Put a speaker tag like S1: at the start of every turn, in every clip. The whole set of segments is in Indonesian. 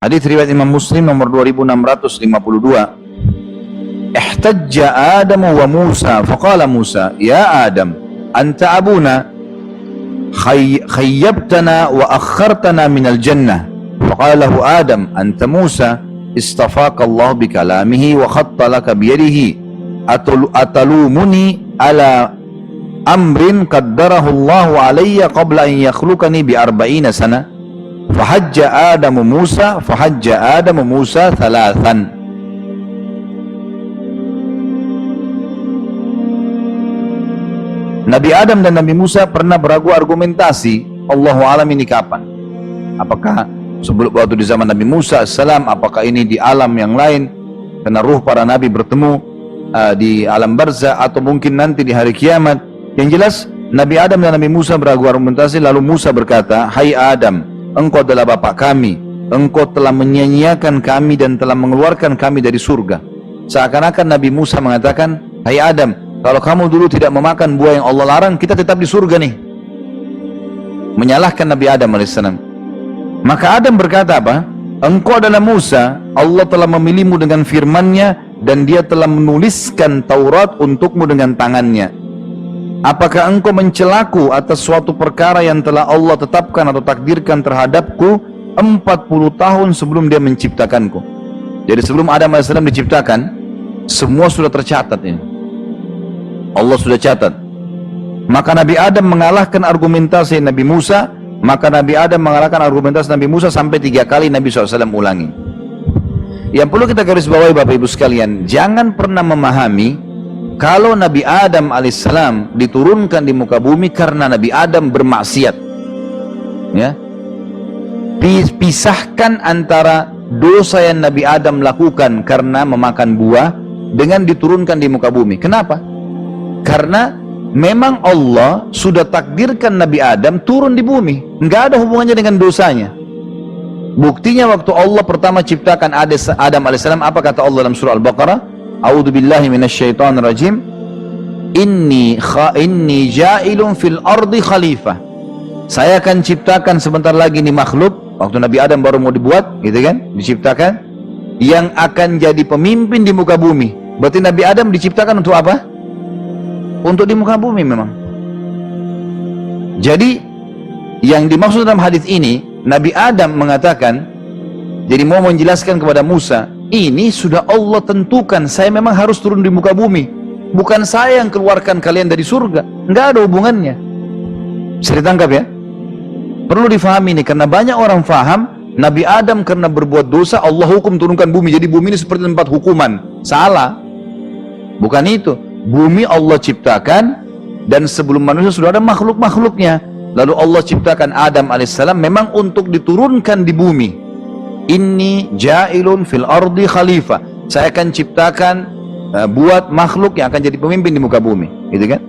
S1: Hadis riwayat Imam Muslim nomor 2652. Ihtajja Adam wa Musa faqala Musa ya Adam anta abuna khayyabtana wa akhartana minal jannah. Faqala lahu Adam anta Musa istafaka Allah bikalamihi wa khatta laka biyadihi atalumuni ala amrin qaddarahu Allah alayya qabla an yakhlukani bi 40 sana. Fahajja Adam Musa thalathan. Nabi Adam dan Nabi Musa pernah beragu argumentasi. Allahu alam ini kapan? Apakah sebelum waktu di zaman Nabi Musa AS, apakah ini di alam yang lain karena ruh para nabi bertemu di alam barzah, atau mungkin nanti di hari kiamat? Yang jelas Nabi Adam dan Nabi Musa beragu argumentasi. Lalu Musa berkata, hai Adam, engkau adalah bapak kami, engkau telah menyia-nyiakan kami dan telah mengeluarkan kami dari surga. Seakan-akan Nabi Musa mengatakan, hai Adam, kalau kamu dulu tidak memakan buah yang Allah larang, kita tetap di surga nih. Menyalahkan Nabi Adam AS. Maka Adam berkata apa? Engkau adalah Musa, Allah telah memilihmu dengan firman-Nya dan Dia telah menuliskan Taurat untukmu dengan tangannya. Apakah engkau mencelaku atas suatu perkara yang telah Allah tetapkan atau takdirkan terhadapku 40 tahun sebelum Dia menciptakanku? Jadi sebelum Adam AS diciptakan, semua sudah tercatat ini. Allah sudah catat. Maka Nabi Adam mengalahkan argumentasi Nabi Musa. Maka Nabi Adam mengalahkan argumentasi Nabi Musa sampai 3 kali Nabi SAW ulangi. Yang perlu kita garis bawahi Bapak Ibu sekalian, jangan pernah memahami kalau Nabi Adam alaihissalam diturunkan di muka bumi karena Nabi Adam bermaksiat. Ya, pisahkan antara dosa yang Nabi Adam lakukan karena memakan buah dengan diturunkan di muka bumi. Kenapa? Karena memang Allah sudah takdirkan Nabi Adam turun di bumi, nggak ada hubungannya dengan dosanya. Buktinya waktu Allah pertama ciptakan Adam alaihissalam, apa kata Allah dalam surah Al-Baqarah? A'udzubillahi minasyaitonirrajim. Inni ja'ilun fil ardi khalifah. Saya akan ciptakan sebentar lagi nih makhluk, waktu Nabi Adam baru mau dibuat, gitu kan, diciptakan, yang akan jadi pemimpin di muka bumi. Berarti Nabi Adam diciptakan untuk apa? Untuk di muka bumi memang. Jadi yang dimaksud dalam hadis ini, Nabi Adam mengatakan, jadi mau menjelaskan kepada Musa, ini sudah Allah tentukan, saya memang harus turun di muka bumi, bukan saya yang keluarkan kalian dari surga. Nggak ada hubungannya. Bisa ditangkap ya? Perlu difahami ini, karena banyak orang faham Nabi Adam karena berbuat dosa Allah hukum turunkan bumi, jadi bumi ini seperti tempat hukuman. Salah. Bukan itu. Bumi Allah ciptakan, dan sebelum manusia sudah ada makhluk-makhluknya. Lalu Allah ciptakan Adam alaihissalam memang untuk diturunkan di bumi. Inni ja'ilun fil ardi khalifah. Saya akan ciptakan buat makhluk yang akan jadi pemimpin di muka bumi, gitu kan?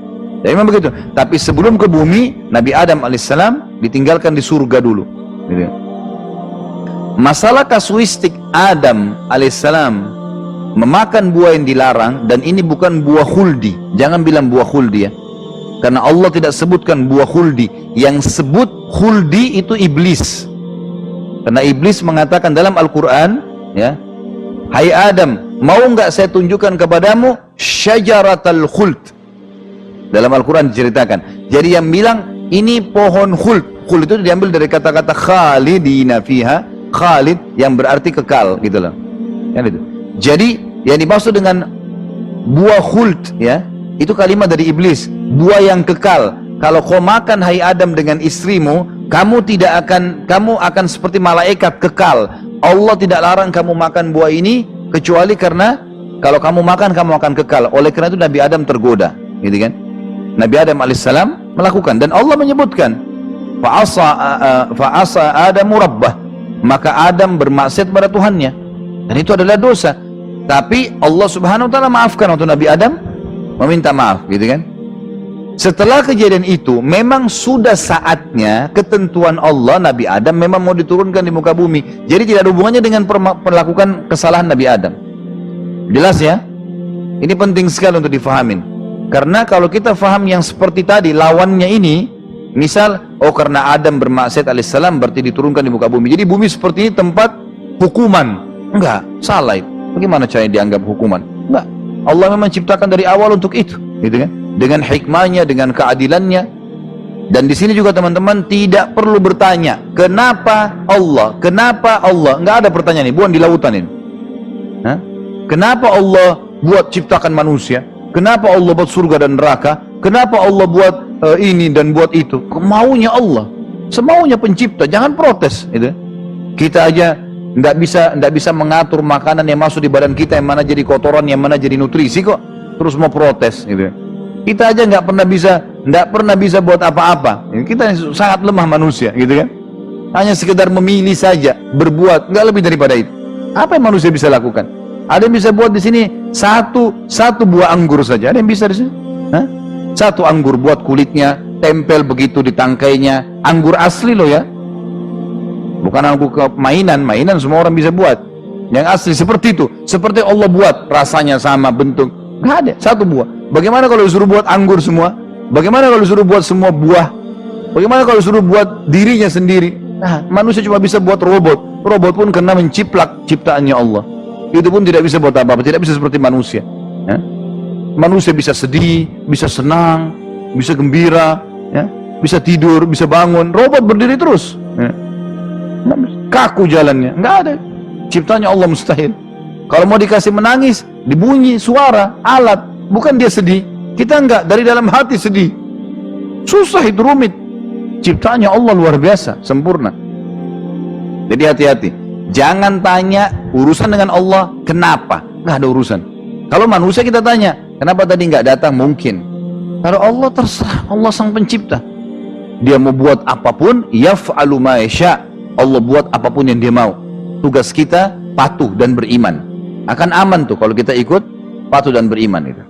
S1: Jadi memang begitu. Tapi sebelum ke bumi, Nabi Adam alaihissalam ditinggalkan di surga dulu, gitu kan? Masalah kasuistik Adam alaihissalam memakan buah yang dilarang, dan ini bukan buah khuldi. Jangan bilang buah khuldi ya, karena Allah tidak sebutkan buah khuldi. Yang sebut khuldi itu iblis, karena iblis mengatakan dalam Al-Quran ya, hai Adam, mau nggak saya tunjukkan kepadamu syajaratal khuld. Dalam Al-Quran diceritakan. Jadi yang bilang ini pohon khuld. Khuld itu diambil dari kata-kata khalidina fiha, khalid yang berarti kekal, gitu loh kan itu. Jadi yang dimaksud dengan buah khuld ya, itu kalimat dari iblis, buah yang kekal. Kalau kau makan hai Adam dengan istrimu, kamu akan seperti malaikat kekal. Allah tidak larang kamu makan buah ini kecuali karena kalau kamu makan kamu akan kekal. Oleh karena itu Nabi Adam tergoda, gitu kan? Nabi Adam alaihissalam melakukan, dan Allah menyebutkan fa'asa Adamu rabbah, maka Adam bermaksiat pada Tuhannya, dan itu adalah dosa. Tapi Allah subhanahu wa ta'ala maafkan waktu Nabi Adam meminta maaf, gitu kan? Setelah kejadian itu, memang sudah saatnya ketentuan Allah, Nabi Adam memang mau diturunkan di muka bumi. Jadi tidak ada hubungannya dengan perlakukan kesalahan Nabi Adam. Jelas ya? Ini penting sekali untuk difahamin. Karena kalau kita faham yang seperti tadi, lawannya ini, misal, oh karena Adam bermaksiat alaihissalam berarti diturunkan di muka bumi. Jadi bumi seperti ini tempat hukuman. Enggak, salah itu. Bagaimana caranya dianggap hukuman? Enggak. Allah memang ciptakan dari awal untuk itu, gitu kan? Dengan hikmahnya, dengan keadilannya. Dan di sini juga teman-teman tidak perlu bertanya, kenapa Allah? Kenapa Allah? Enggak ada pertanyaan ini, bukan di lautan ini. Hah? Kenapa Allah buat ciptakan manusia? Kenapa Allah buat surga dan neraka? Kenapa Allah buat ini dan buat itu? Maunya Allah, semaunya pencipta. Jangan protes, gitu. Kita aja nggak bisa mengatur makanan yang masuk di badan kita, yang mana jadi kotoran, yang mana jadi nutrisi kok. Terus mau protes, gitu. Kita aja nggak pernah bisa buat apa-apa. Kita sangat lemah manusia, gitu kan? Hanya sekedar memilih saja, berbuat, nggak lebih daripada itu. Apa yang manusia bisa lakukan? Ada yang bisa buat di sini satu buah anggur saja. Ada yang bisa di sini? Hah? Satu anggur buat kulitnya, tempel begitu di tangkainya. Anggur asli loh ya. Bukan anggur ke mainan semua orang bisa buat. Yang asli seperti itu, seperti Allah buat, rasanya sama, bentuk. Nggak ada, satu buah. Bagaimana kalau disuruh buat anggur semua? Bagaimana kalau disuruh buat semua buah? Bagaimana kalau disuruh buat dirinya sendiri? Nah, manusia cuma bisa buat robot. Robot pun kena menciplak ciptaannya Allah. Itu pun tidak bisa buat apa-apa, tidak bisa seperti manusia. Ya? Manusia bisa sedih, bisa senang, bisa gembira, ya? Bisa tidur, bisa bangun. Robot berdiri terus. Ya? Kaku jalannya, nggak ada. Ciptanya Allah mustahil. Kalau mau dikasih menangis, dibunyi suara, alat. Bukan dia sedih, kita enggak, dari dalam hati sedih. Susah itu, rumit. Ciptaannya Allah luar biasa, sempurna. Jadi hati-hati, jangan tanya urusan dengan Allah kenapa, nggak ada urusan. Kalau manusia kita tanya kenapa tadi nggak datang, mungkin. Kalau Allah terserah, Allah sang pencipta. Dia mau buat apapun, yaf'alu ma yasha. Allah buat apapun yang dia mau. Tugas kita patuh dan beriman. Akan aman tuh kalau kita ikut, patuh dan beriman itu.